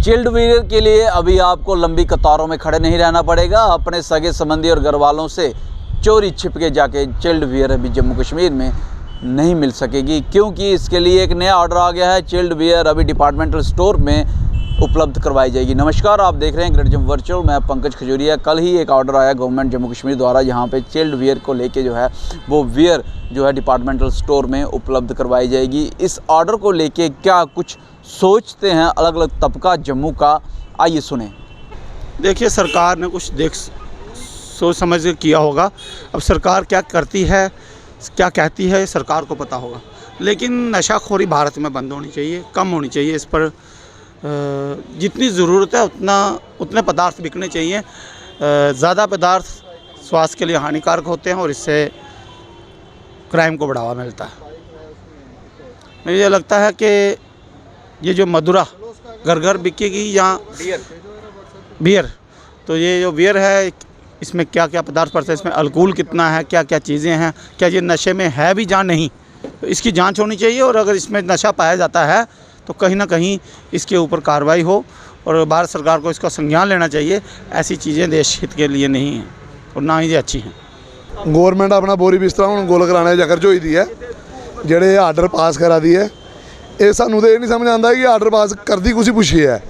Chilled beer के लिए अभी आपको लंबी कतारों में खड़े नहीं रहना पड़ेगा। अपने सगे संबंधी और घर वालों से चोरी छिपके जाके चिल्ड बियर अभी जम्मू कश्मीर में नहीं मिल सकेगी, क्योंकि इसके लिए एक नया ऑर्डर आ गया है। चिल्ड बियर अभी डिपार्टमेंटल स्टोर में उपलब्ध करवाई जाएगी। नमस्कार, आप देख रहे हैं ग्रेट जम्मू वर्चुअल। मैं पंकज खजूरिया। कल ही एक ऑर्डर आया गवर्नमेंट जम्मू कश्मीर द्वारा, यहाँ पे चिल्ड बियर को लेके जो है वो बियर जो है डिपार्टमेंटल स्टोर में उपलब्ध करवाई जाएगी। इस ऑर्डर को लेके क्या कुछ सोचते हैं अलग अलग तबका जम्मू का, आइए सुने। देखिए, सरकार ने कुछ सोच समझ के किया होगा। अब सरकार क्या करती है, क्या कहती है, सरकार को पता होगा। लेकिन नशाखोरी भारत में बंद होनी चाहिए, कम होनी चाहिए। इस पर जितनी ज़रूरत है उतने पदार्थ बिकने चाहिए। ज़्यादा पदार्थ स्वास्थ्य के लिए हानिकारक होते हैं और इससे क्राइम को बढ़ावा मिलता है। मुझे लगता है कि ये जो मदुरा घर घर बिकेगी या बियर, तो ये जो बियर है इसमें क्या क्या पदार्थ पड़ते हैं, इसमें अल्कोहल कितना है, क्या क्या चीज़ें हैं, क्या ये नशे में है भी या नहीं, तो इसकी जांच होनी चाहिए। और अगर इसमें नशा पाया जाता है तो कहीं ना कहीं इसके ऊपर कार्रवाई हो और भारत सरकार को इसका संज्ञान लेना चाहिए। ऐसी चीज़ें देश हित के लिए नहीं हैं और ना ही ये अच्छी हैं। गौरमेंट अपना बोरी बिस्तरा हूँ गोल कराने जगर जो दी है, जेडे आर्डर पास करा दी है, ये सानू तो ये नहीं समझ आता कि आर्डर पास करती कुछ पुछी है।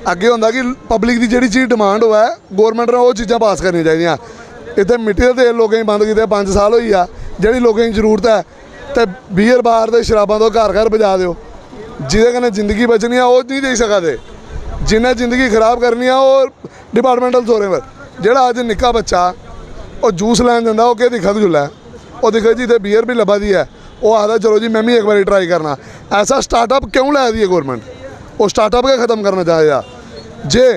अगे होंदा कि पब्लिक की जी चीज़ डिमांड हो है, गौरमेंट ने वो चीज़ां पास करनी चाहिए। इतने मिट्टी का तेल लोगों बंद किए 5 साल हो गया, जी लोगों की जरूरत है तो बीयर बार तो शराबा तो घर घर बजा दो, जिदे कन्नै जिंदगी बचनी है वो नहीं दे सकते। जिन्हें जिंदगी खराब करनी है वो डिपार्टमेंटल स्टोरें पर। जोड़ा अज निक्का बच्चा और जूस लैन जाता वो क्या दिखा जुला है, वो दिखा जी इतने बीयर भी लभा दी है, वो आता चलो जी मैं भी एक बार ट्राई करना। ऐसा स्टार्टअप क्यों लै दी है गौरमेंट? वो स्टार्टअप के ख़त्म करना चाहेगा। जे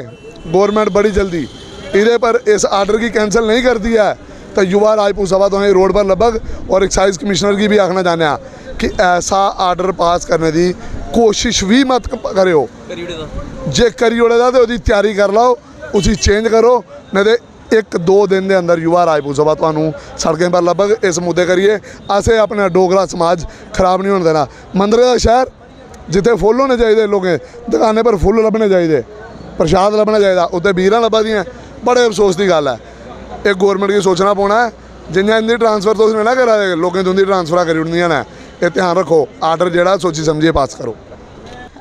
गौरमेंट बड़ी जल्दी इधे पर इस आर्डर की कैंसिल नहीं करती है तो युवा राजपूत सभा तो ही रोड पर लगभग और एक्साइज कमिश्नर की भी आखना चाहते हैं कि ऐसा आर्डर पास करने की कोशिश भी मत करो। जे करी ओड़े तो उसकी तैयारी कर लो, उसी चेंज करो, नहीं तो 1-2 दिन के अंदर युवा राजपूत सभा तो सड़कें पर लगभग इस मुद्दे करिए। असें अपना डोगरा समाज खराब नहीं होने देना। मंदिर का शहर जिथे फुल होने चाहिए, लोगों दुकानें पर फुल लभने चाहिए, प्रसाद लभना चाहिए, उत्ते बीरां लभा दियां। बड़े अफसोस की गल है। एक गौरमेंट की सोचना पौना है, जिन्हें इंदी ट्रांसफर तो उसने ना करा दे, लोगों तुंदी ट्रांसफर करी उड़नियां ने। ये ध्यान रखो, आर्डर जोड़ा सोची समझिए पास करो।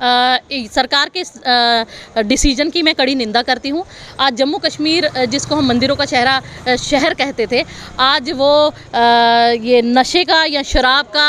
सरकार के डिसीजन की मैं कड़ी निंदा करती हूँ। आज जम्मू कश्मीर जिसको हम मंदिरों का शहर कहते थे, आज वो ये नशे का या शराब का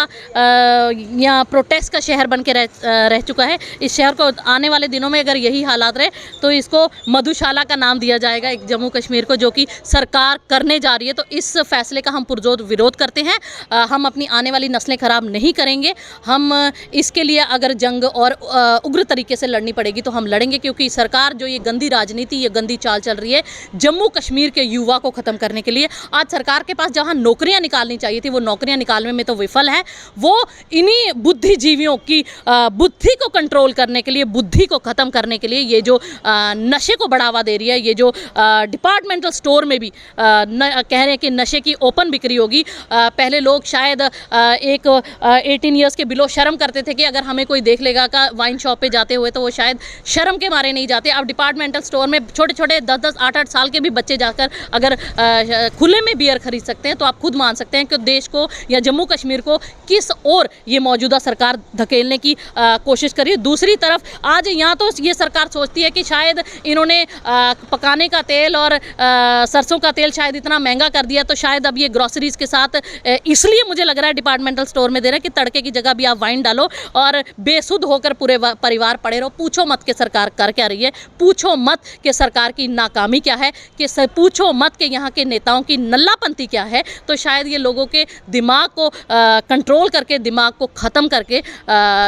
या प्रोटेस्ट का शहर बन के रह चुका है। इस शहर को आने वाले दिनों में अगर यही हालात रहे तो इसको मधुशाला का नाम दिया जाएगा एक जम्मू कश्मीर को, जो कि सरकार करने जा रही है। तो इस फैसले का हम पुरजोर विरोध करते हैं। हम अपनी आने वाली नस्लें ख़राब नहीं करेंगे। हम इसके लिए अगर जंग और उग्र तरीके से लड़नी पड़ेगी तो हम लड़ेंगे, क्योंकि सरकार जो ये गंदी राजनीति, ये गंदी चाल चल रही है जम्मू कश्मीर के युवा को ख़त्म करने के लिए। आज सरकार के पास जहां नौकरियां निकालनी चाहिए थी वो नौकरियां निकालने में तो विफल है। वो इन्हीं बुद्धिजीवियों की बुद्धि को कंट्रोल करने के लिए, बुद्धि को ख़त्म करने के लिए ये जो नशे को बढ़ावा दे रही है, ये जो डिपार्टमेंटल स्टोर में भी कह रहे हैं कि नशे की ओपन बिक्री होगी। पहले लोग शायद एक 18 ईयर्स के बिलो शर्म करते थे कि अगर हमें कोई देख लेगा का वाइन शॉप पे जाते हुए तो वो शायद शर्म के मारे नहीं जाते। अब डिपार्टमेंटल स्टोर में छोटे छोटे 10-10, 8-8 साल के भी बच्चे जाकर अगर खुले में बियर खरीद सकते हैं तो आप खुद मान सकते हैं कि देश को या जम्मू कश्मीर को किस ओर ये मौजूदा सरकार धकेलने की कोशिश करी। दूसरी तरफ आज यहाँ तो ये सरकार सोचती है कि शायद इन्होंने पकाने का तेल और सरसों का तेल शायद इतना महंगा कर दिया, तो शायद अब ये ग्रॉसरीज के साथ इसलिए मुझे लग रहा है डिपार्टमेंटल स्टोर में दे रहे हैं कि तड़के की जगह भी आप वाइन डालो और बेसुध होकर पूरे परिवार पड़े रहो। पूछो मत कि सरकार कर क्या रही है, पूछो मत कि सरकार की नाकामी क्या है, कि पूछो मत कि यहाँ के नेताओं की नल्लापंती क्या है। तो शायद ये लोगों के दिमाग को कंट्रोल करके, दिमाग को ख़त्म करके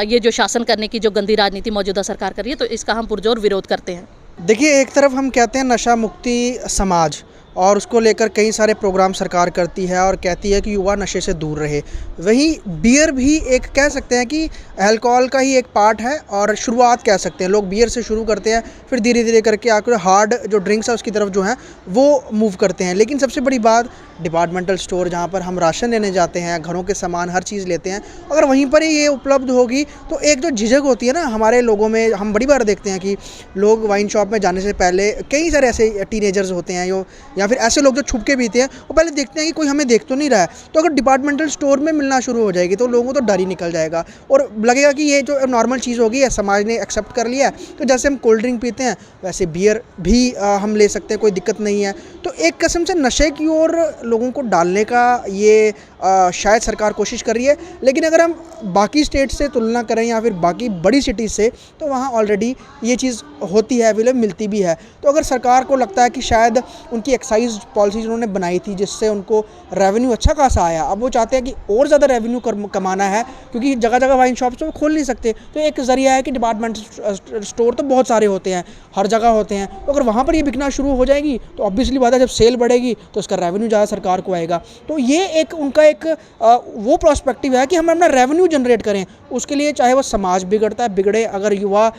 ये जो शासन करने की जो गंदी राजनीति मौजूदा सरकार कर रही है, तो इसका हम पुरजोर विरोध करते हैं। देखिए, एक तरफ हम कहते हैं नशा मुक्ति समाज, और उसको लेकर कई सारे प्रोग्राम सरकार करती है और कहती है कि युवा नशे से दूर रहे। वहीं बियर भी एक कह सकते हैं कि अल्कोहल का ही एक पार्ट है और शुरुआत कह सकते हैं। लोग बियर से शुरू करते हैं, फिर धीरे धीरे करके आकर हार्ड जो ड्रिंक्स है उसकी तरफ जो है वो मूव करते हैं। लेकिन सबसे बड़ी बात, डिपार्टमेंटल स्टोर जहाँ पर हम राशन लेने जाते हैं, घरों के सामान हर चीज़ लेते हैं, अगर वहीं पर ही ये उपलब्ध होगी तो एक जो झिझक होती है ना हमारे लोगों में, हम बड़ी बार देखते हैं कि लोग वाइन शॉप में जाने से पहले, कई सारे ऐसे टीनेजर्स होते हैं जो, या फिर ऐसे लोग जो छुप के पीते हैं, वो पहले देखते हैं कि कोई हमें देख तो नहीं रहा है। तो अगर डिपार्टमेंटल स्टोर में मिलना शुरू हो जाएगी तो लोगों को तो डर ही निकल जाएगा और लगेगा कि ये जो नॉर्मल चीज़ होगी, समाज ने एक्सेप्ट कर लिया है। तो जैसे हम कोल्ड ड्रिंक पीते हैं वैसे बियर भी हम ले सकते हैं, कोई दिक्कत नहीं है। तो एक किस्म से नशे की ओर लोगों को डालने का ये शायद सरकार कोशिश कर रही है। लेकिन अगर हम बाकी स्टेट से तुलना करें या फिर बाकी बड़ी सिटीज़ से, तो वहाँ ऑलरेडी ये चीज़ होती है, अवेलेबल मिलती भी है। तो अगर सरकार को लगता है कि शायद उनकी एक्साइज पॉलिसीज उन्होंने बनाई थी जिससे उनको रेवेन्यू अच्छा खासा आया, अब वो चाहते हैं कि और ज़्यादा रेवेन्यू कमाना है, क्योंकि जगह जगह वाइन शॉप्स तो वो खोल नहीं सकते। तो एक ज़रिया है कि डिपार्टमेंटल स्टोर तो बहुत सारे होते हैं, हर जगह होते हैं, तो अगर वहाँ पर ये बिकना शुरू हो जाएगी तो ऑब्वियसली बात है जब सेल बढ़ेगी तो उसका रेवेन्यू ज़्यादा सरकार को आएगा। तो ये एक उनका एक वो प्रोस्पेक्टिव है कि हम अपना रेवेन्यू जनरेट करें। उसके लिए चाहे वो समाज बिगड़ता है बिगड़े, अगर युवा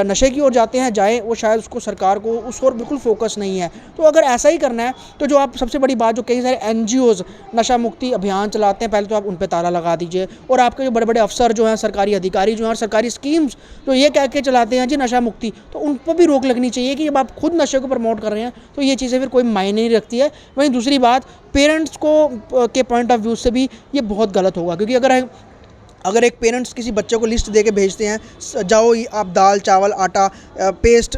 नशे की ओर जाते हैं जाए, वो शायद उसको सरकार को उस ओर बिल्कुल फोकस नहीं है। तो अगर ऐसा ही करना है तो जो आप सबसे बड़ी बात, जो कई सारे NGOs नशा मुक्ति अभियान चलाते हैं, पहले तो आप उन पर ताला लगा दीजिए। और आपके जो बड़े बड़े अफसर जो हैं, सरकारी अधिकारी जो हैं, और सरकारी स्कीम्स जो ये कह के चलाते हैं जी नशा मुक्ति, तो उन पर भी रोक लगनी चाहिए कि जब आप खुद नशे को प्रमोट कर रहे हैं तो ये चीज़ें फिर कोई मायने नहीं रखती है। वहीं दूसरी बात, पेरेंट्स को के पॉइंट ऑफ व्यू से भी ये बहुत गलत होगा, क्योंकि अगर एक पेरेंट्स किसी बच्चे को लिस्ट दे के भेजते हैं, जाओ आप दाल चावल आटा पेस्ट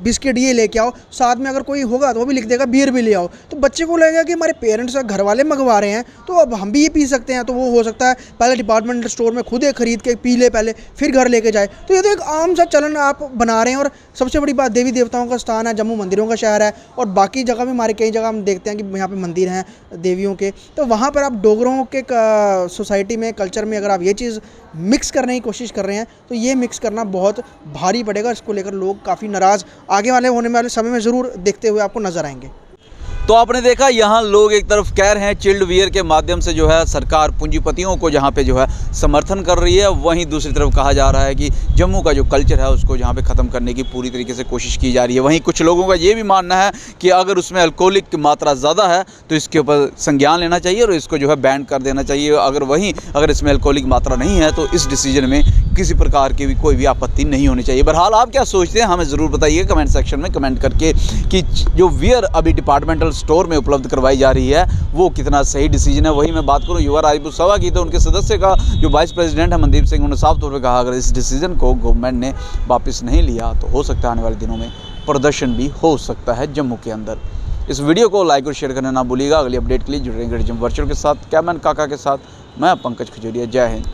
बिस्किट ये लेके आओ, साथ में अगर कोई होगा तो वो भी लिख देगा बियर भी ले आओ, तो बच्चे को लगेगा कि हमारे पेरेंट्स घर वाले मंगवा रहे हैं तो अब हम भी ये पी सकते हैं। तो वो हो सकता है पहले डिपार्टमेंटल स्टोर में खुद एक खरीद के पी ले पहले, फिर घर लेके जाए। तो ये तो एक आम सा चलन आप बना रहे हैं। और सबसे बड़ी बात, देवी देवताओं का स्थान है, जम्मू मंदिरों का शहर है, और बाकी जगह भी हमारे कई जगह हम देखते हैं कि यहाँ पे मंदिर हैं देवियों के, तो वहाँ पर आप डोगरों के सोसाइटी में, कल्चर में अगर आप ये चीज़ मिक्स करने की कोशिश कर रहे हैं तो ये मिक्स करना बहुत भारी पड़ेगा। इसको लेकर लोग काफ़ी नाराज़ आगे होने वाले समय में ज़रूर देखते हुए आपको नज़र आएंगे। तो आपने देखा यहाँ लोग एक तरफ कह रहे हैं चिल्ड बियर के माध्यम से जो है सरकार पूंजीपतियों को जहाँ पे जो है समर्थन कर रही है, वहीं दूसरी तरफ कहा जा रहा है कि जम्मू का जो कल्चर है उसको जहाँ पे ख़त्म करने की पूरी तरीके से कोशिश की जा रही है। वहीं कुछ लोगों का ये भी मानना है कि अगर उसमें अल्कोहलिक की मात्रा ज़्यादा है तो इसके ऊपर संज्ञान लेना चाहिए और इसको जो है बैन कर देना चाहिए। अगर इसमें अल्कोहलिक मात्रा नहीं है तो इस डिसीजन में किसी प्रकार की भी कोई भी आपत्ति नहीं होनी चाहिए। बहरहाल आप क्या सोचते हैं हमें ज़रूर बताइए कमेंट सेक्शन में कमेंट करके कि जो बियर अभी डिपार्टमेंटल स्टोर में उपलब्ध करवाई जा रही है वो कितना सही डिसीजन है। वहीं मैं बात करूं युवा राजपूत सभा की, तो उनके सदस्य का जो वाइस प्रेसिडेंट है मनदीप सिंह, उन्होंने साफ तौर पर कहा अगर इस डिसीजन को गवर्नमेंट ने वापस नहीं लिया तो हो सकता है आने वाले दिनों में प्रदर्शन भी हो सकता है जम्मू के अंदर। इस वीडियो को लाइक और शेयर करना ना भूलिएगा। अगली अपडेट के लिए जुड़े रहेंगे वर्चुअल के साथ, कैमरामैन काका के साथ मैं पंकज खजूरिया। जय हिंद।